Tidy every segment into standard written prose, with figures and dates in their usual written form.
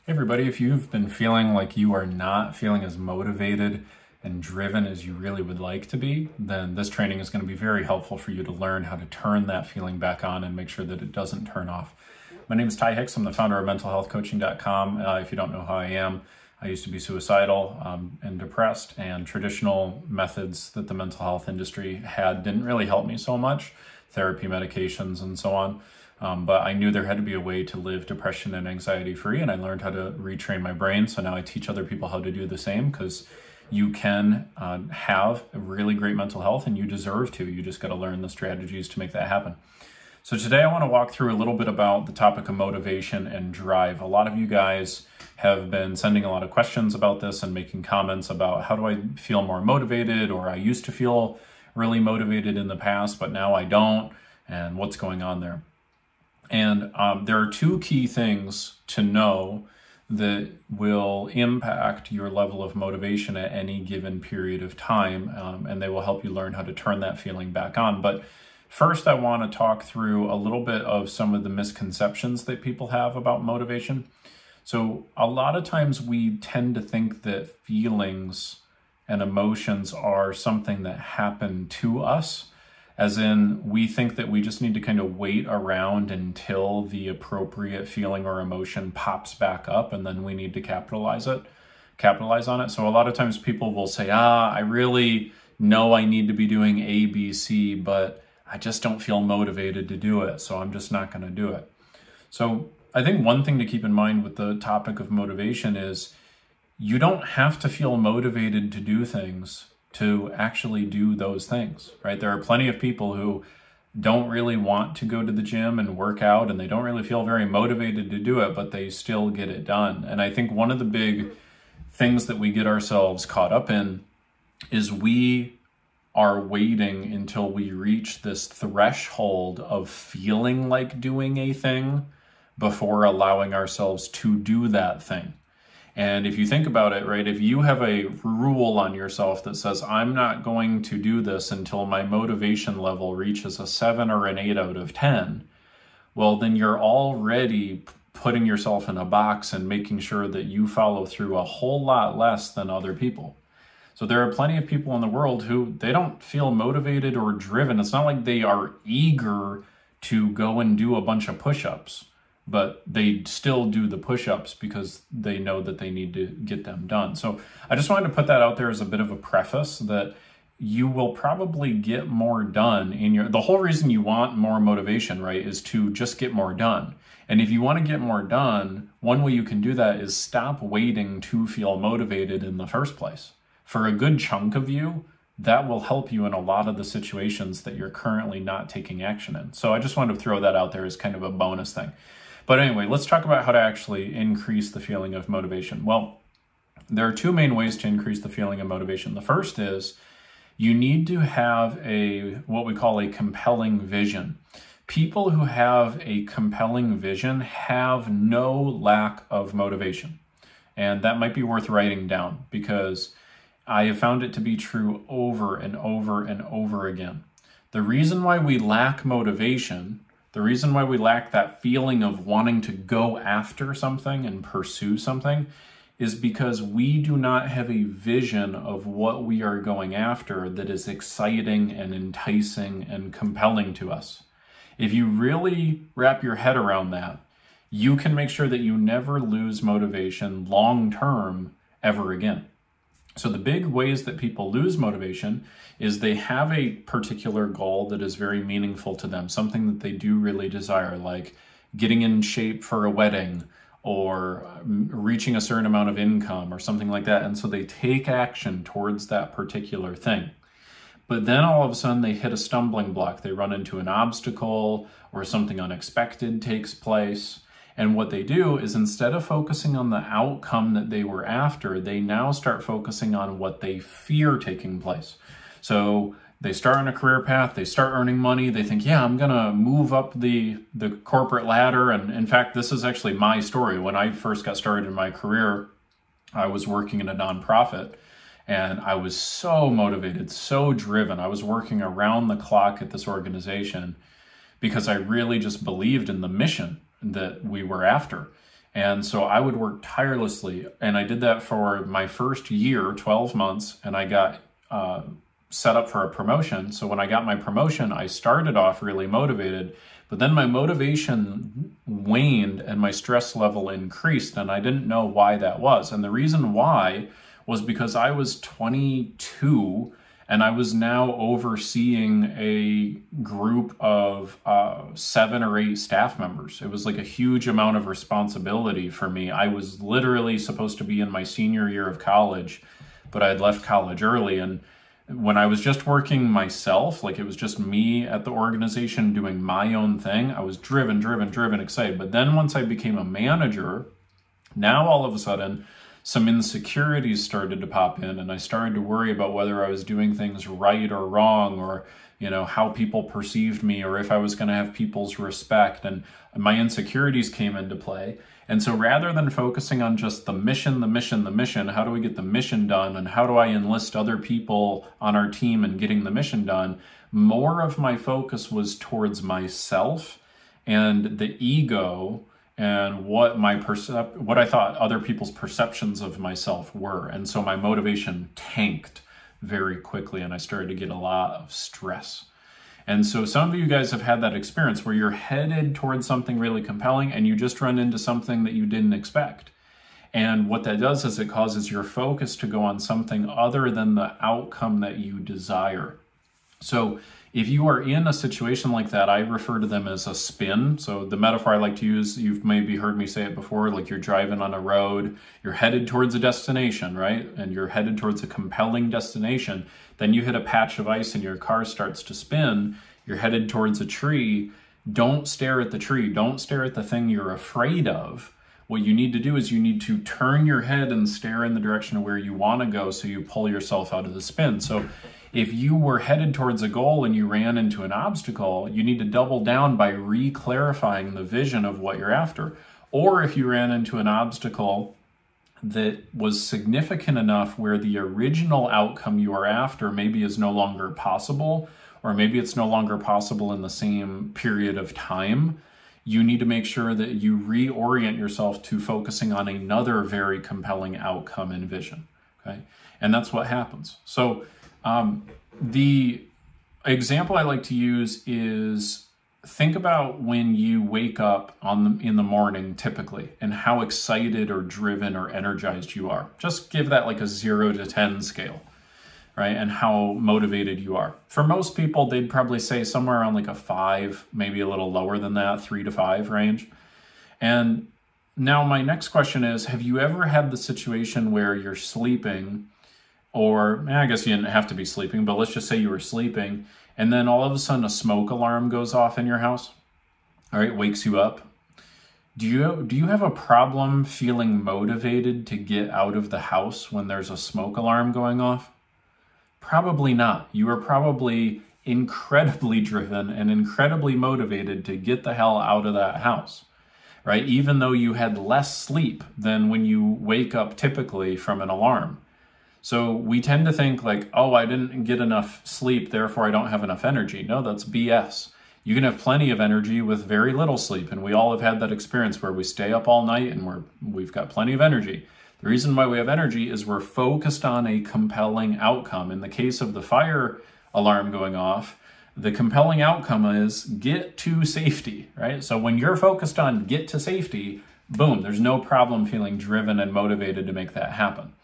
Hey everybody, if you've been feeling like you are not feeling as motivated and driven as you really would like to be, then this training is going to be very helpful for you to learn how to turn that feeling back on and make sure that it doesn't turn off. My name is Hicks. I'm the founder of mentalhealthcoaching.com. If you don't know how I am, I used to be suicidal and depressed, and traditional methods that the mental health industry had didn't really help me so much, therapy, medications, and so on. But I knew there had to be a way to live depression and anxiety free, and I learned how to retrain my brain. So now I teach other people how to do the same, because you can have a really great mental health and you deserve to. You just got to learn the strategies to make that happen. So today I want to walk through a little bit about the topic of motivation and drive. A lot of you guys have been sending a lot of questions about this and making comments about how do I feel more motivated, or I used to feel really motivated in the past, but now I don't, and what's going on there. And there are two key things to know that will impact your level of motivation at any given period of time, and they will help you learn how to turn that feeling back on. But first, I want to talk through a little bit of some of the misconceptions that people have about motivation. So a lot of times we tend to think that feelings and emotions are something that happen to us. As in, we think that we just need to kind of wait around until the appropriate feeling or emotion pops back up, and then we need to capitalize on it. So a lot of times people will say, I really know I need to be doing A, B, C, but I just don't feel motivated to do it, so I'm just not going to do it. So I think one thing to keep in mind with the topic of motivation is you don't have to feel motivated to do things to actually do those things, right? There are plenty of people who don't really want to go to the gym and work out, and they don't really feel very motivated to do it, but they still get it done. And I think one of the big things that we get ourselves caught up in is we are waiting until we reach this threshold of feeling like doing a thing before allowing ourselves to do that thing. And if you think about it, right, if you have a rule on yourself that says, I'm not going to do this until my motivation level reaches a 7 or an 8 out of 10, well, then you're already putting yourself in a box and making sure that you follow through a whole lot less than other people. So there are plenty of people in the world who they don't feel motivated or driven. It's not like they are eager to go and do a bunch of push-ups, but they still do the push-ups because they know that they need to get them done. So I just wanted to put that out there as a bit of a preface that you will probably get more done the whole reason you want more motivation, right, is to just get more done. And if you want to get more done, one way you can do that is stop waiting to feel motivated in the first place. For a good chunk of you, that will help you in a lot of the situations that you're currently not taking action in. So I just wanted to throw that out there as kind of a bonus thing. But anyway, let's talk about how to actually increase the feeling of motivation. Well, there are two main ways to increase the feeling of motivation. The first is you need to have what we call a compelling vision. People who have a compelling vision have no lack of motivation. And that might be worth writing down, because I have found it to be true over and over and over again. The reason why we lack motivation, the reason why we lack that feeling of wanting to go after something and pursue something, is because we do not have a vision of what we are going after that is exciting and enticing and compelling to us. If you really wrap your head around that, you can make sure that you never lose motivation long term ever again. So the big ways that people lose motivation is they have a particular goal that is very meaningful to them, something that they do really desire, like getting in shape for a wedding or reaching a certain amount of income or something like that. And so they take action towards that particular thing. But then all of a sudden they hit a stumbling block. They run into an obstacle or something unexpected takes place. And what they do is, instead of focusing on the outcome that they were after, they now start focusing on what they fear taking place. So they start on a career path, they start earning money, they think, yeah, I'm gonna move up the corporate ladder. And in fact, this is actually my story. When I first got started in my career, I was working in a nonprofit, and I was so motivated, so driven. I was working around the clock at this organization because I really just believed in the mission that we were after. And so I would work tirelessly, and I did that for my first year, 12 months, and I got set up for a promotion. So when I got my promotion, I started off really motivated, but then my motivation waned and my stress level increased, and I didn't know why that was. And the reason why was because I was 22 and I was now overseeing a group of 7 or 8 staff members. It was like a huge amount of responsibility for me. I was literally supposed to be in my senior year of college, but I had left college early. And when I was just working myself, like it was just me at the organization doing my own thing, I was driven, excited. But then once I became a manager, now all of a sudden, some insecurities started to pop in, and I started to worry about whether I was doing things right or wrong, or how people perceived me, or if I was going to have people's respect, and my insecurities came into play. And so rather than focusing on just the mission, how do we get the mission done, and how do I enlist other people on our team in getting the mission done, more of my focus was towards myself and the ego and what I thought other people's perceptions of myself were. And so my motivation tanked very quickly, and I started to get a lot of stress. And so some of you guys have had that experience where you're headed towards something really compelling and you just run into something that you didn't expect. And what that does is it causes your focus to go on something other than the outcome that you desire. So if you are in a situation like that, I refer to them as a spin. So the metaphor I like to use, you've maybe heard me say it before, like you're driving on a road, you're headed towards a destination, right? And you're headed towards a compelling destination. Then you hit a patch of ice and your car starts to spin. You're headed towards a tree. Don't stare at the tree. Don't stare at the thing you're afraid of. What you need to do is you need to turn your head and stare in the direction of where you want to go, so you pull yourself out of the spin. So if you were headed towards a goal and you ran into an obstacle, you need to double down by re-clarifying the vision of what you're after. Or if you ran into an obstacle that was significant enough where the original outcome you are after maybe is no longer possible, or maybe it's no longer possible in the same period of time, you need to make sure that you reorient yourself to focusing on another very compelling outcome and vision, okay? And that's what happens. So the example I like to use is, think about when you wake up in the morning typically, and how excited or driven or energized you are. Just give that like a 0 to 10 scale, right? And how motivated you are. For most people, they'd probably say somewhere around like a 5, maybe a little lower than that, 3 to 5 range. And now my next question is, have you ever had the situation where you're sleeping, or I guess you didn't have to be sleeping, but let's just say you were sleeping, and then all of a sudden a smoke alarm goes off in your house, all right, wakes you up. Do you have a problem feeling motivated to get out of the house when there's a smoke alarm going off? Probably not. You are probably incredibly driven and incredibly motivated to get the hell out of that house, right? Even though you had less sleep than when you wake up typically from an alarm. So we tend to think like, oh, I didn't get enough sleep, therefore I don't have enough energy. No, that's BS. You can have plenty of energy with very little sleep, and we all have had that experience where we stay up all night and we've got plenty of energy. The reason why we have energy is we're focused on a compelling outcome. In the case of the fire alarm going off, the compelling outcome is get to safety, right? So when you're focused on get to safety, boom, there's no problem feeling driven and motivated to make that happen.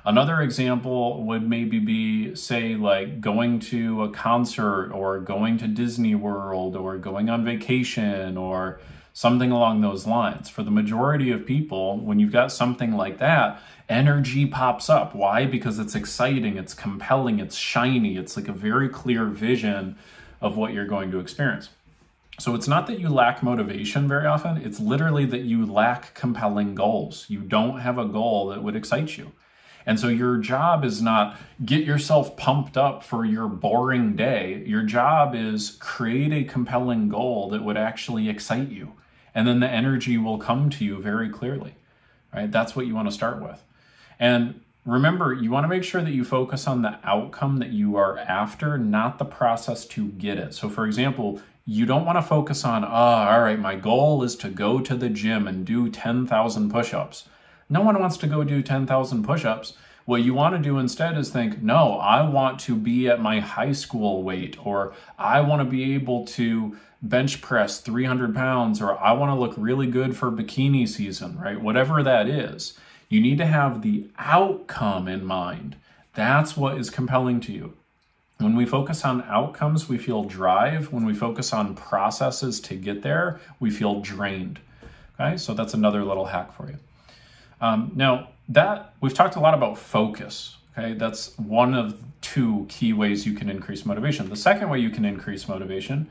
Another example would maybe be, say, like going to a concert or going to Disney World or going on vacation or something along those lines. For the majority of people, when you've got something like that, energy pops up. Why? Because it's exciting, it's compelling, it's shiny, it's like a very clear vision of what you're going to experience. So it's not that you lack motivation very often, it's literally that you lack compelling goals. You don't have a goal that would excite you. And so your job is not get yourself pumped up for your boring day. Your job is create a compelling goal that would actually excite you. And then the energy will come to you very clearly, right? That's what you want to start with. And remember, you want to make sure that you focus on the outcome that you are after, not the process to get it. So for example, You don't want to focus on, all right, my goal is to go to the gym and do 10,000 push-ups. No one wants to go do 10,000 push-ups. What you want to do instead is think, no, I want to be at my high school weight, or I want to be able to bench press 300 pounds, or I want to look really good for bikini season, right? Whatever that is, you need to have the outcome in mind. That's what is compelling to you. When we focus on outcomes, we feel drive. When we focus on processes to get there, we feel drained. Okay, so that's another little hack for you. Now, we've talked a lot about focus. Okay, that's one of two key ways you can increase motivation. The second way you can increase motivation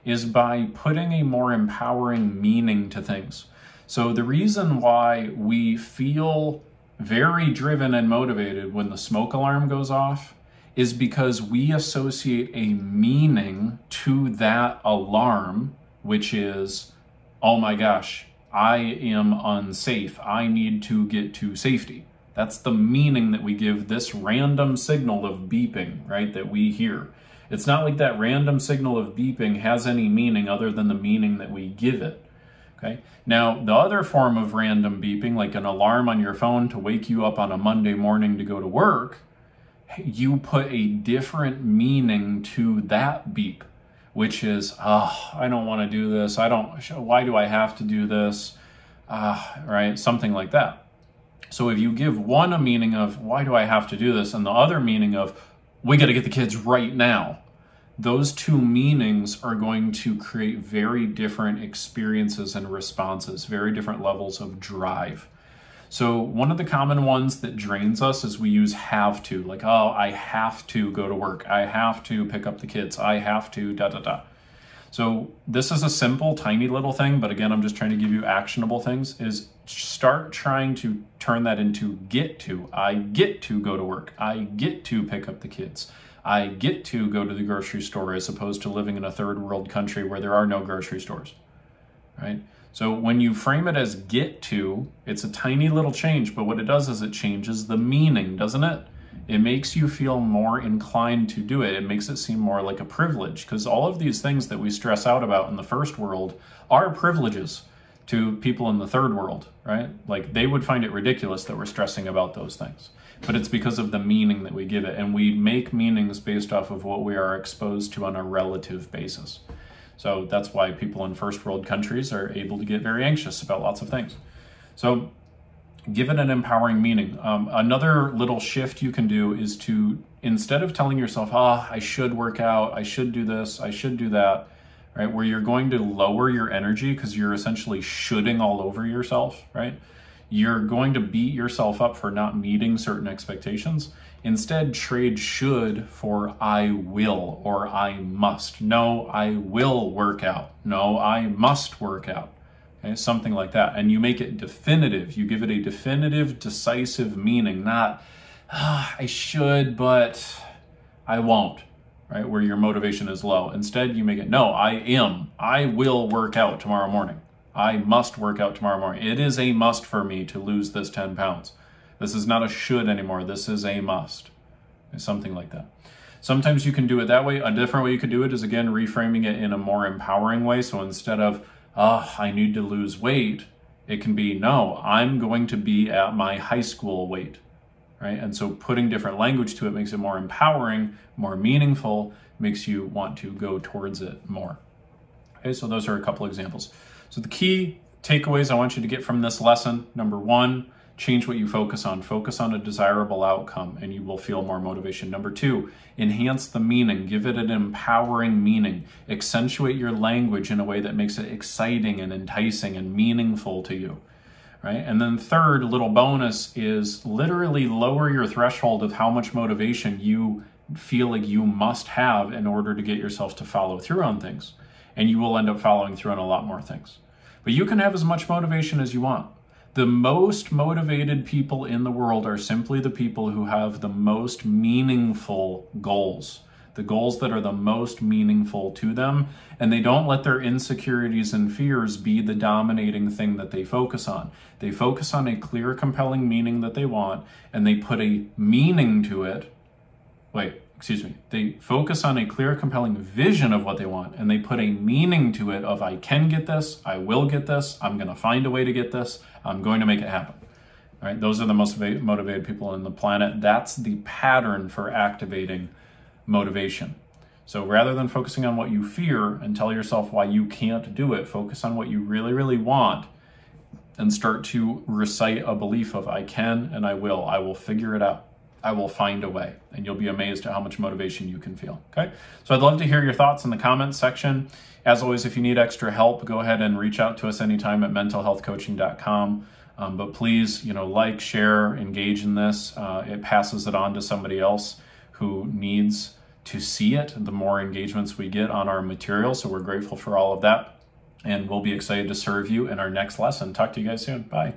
is by putting a more empowering meaning to things. So the reason why we feel very driven and motivated when the smoke alarm goes off is because we associate a meaning to that alarm, which is, oh my gosh, I am unsafe. I need to get to safety. That's the meaning that we give this random signal of beeping, right, that we hear. It's not like that random signal of beeping has any meaning other than the meaning that we give it. Okay. Now, the other form of random beeping, like an alarm on your phone to wake you up on a Monday morning to go to work, you put a different meaning to that beep, which is, I don't want to do this. Why do I have to do this? Right? Something like that. So if you give one a meaning of, why do I have to do this? And the other meaning of, we got to get the kids right now. Those two meanings are going to create very different experiences and responses, very different levels of drive. So one of the common ones that drains us is we use have to, like, oh, I have to go to work. I have to pick up the kids. I have to da-da-da. So this is a simple, tiny little thing, but again, I'm just trying to give you actionable things, is start trying to turn that into get to. I get to go to work. I get to pick up the kids. I get to go to the grocery store, as opposed to living in a third world country where there are no grocery stores, right? So when you frame it as get to, it's a tiny little change, but what it does is it changes the meaning, doesn't it? It makes you feel more inclined to do it. It makes it seem more like a privilege, because all of these things that we stress out about in the first world are privileges to people in the third world, right? Like, they would find it ridiculous that we're stressing about those things. But it's because of the meaning that we give it, and we make meanings based off of what we are exposed to on a relative basis. So that's why people in first world countries are able to get very anxious about lots of things. So give it an empowering meaning. Another little shift you can do is to, instead of telling yourself, I should work out, I should do this, I should do that, right? Where you're going to lower your energy because you're essentially shoulding all over yourself, right? You're going to beat yourself up for not meeting certain expectations. Instead, trade should for I will or I must. No, I will work out. No, I must work out. Okay, something like that. And you make it definitive. You give it a definitive, decisive meaning, not, I should, but I won't, right? Where your motivation is low. Instead, you make it, no, I will work out tomorrow morning. I must work out tomorrow morning. It is a must for me to lose this 10 pounds. This is not a should anymore. This is a must. Something like that. Sometimes you can do it that way. A different way you could do it is, again, reframing it in a more empowering way. So instead of, I need to lose weight, it can be, no, I'm going to be at my high school weight, right? And so putting different language to it makes it more empowering, more meaningful, makes you want to go towards it more. Okay, so those are a couple examples. So the key takeaways I want you to get from this lesson: number one, change what you focus on. Focus on a desirable outcome and you will feel more motivation. Number two, enhance the meaning. Give it an empowering meaning. Accentuate your language in a way that makes it exciting and enticing and meaningful to you, right? And then third, little bonus, is literally lower your threshold of how much motivation you feel like you must have in order to get yourself to follow through on things. And you will end up following through on a lot more things. But you can have as much motivation as you want. The most motivated people in the world are simply the people who have the most meaningful goals, the goals that are the most meaningful to them, and they don't let their insecurities and fears be the dominating thing that they focus on. They focus on a clear, compelling meaning that they want, and they put a meaning to it. they focus on a clear, compelling vision of what they want, and they put a meaning to it of, I can get this, I will get this, I'm going to find a way to get this, I'm going to make it happen. All right, those are the most motivated people on the planet. That's the pattern for activating motivation. So rather than focusing on what you fear and tell yourself why you can't do it, focus on what you really, really want, and start to recite a belief of, I can and I will figure it out. I will find a way, and you'll be amazed at how much motivation you can feel, okay? So I'd love to hear your thoughts in the comments section. As always, if you need extra help, go ahead and reach out to us anytime at mentalhealthcoaching.com. But please, like, share, engage in this. It passes it on to somebody else who needs to see it, the more engagements we get on our material. So we're grateful for all of that, and we'll be excited to serve you in our next lesson. Talk to you guys soon. Bye.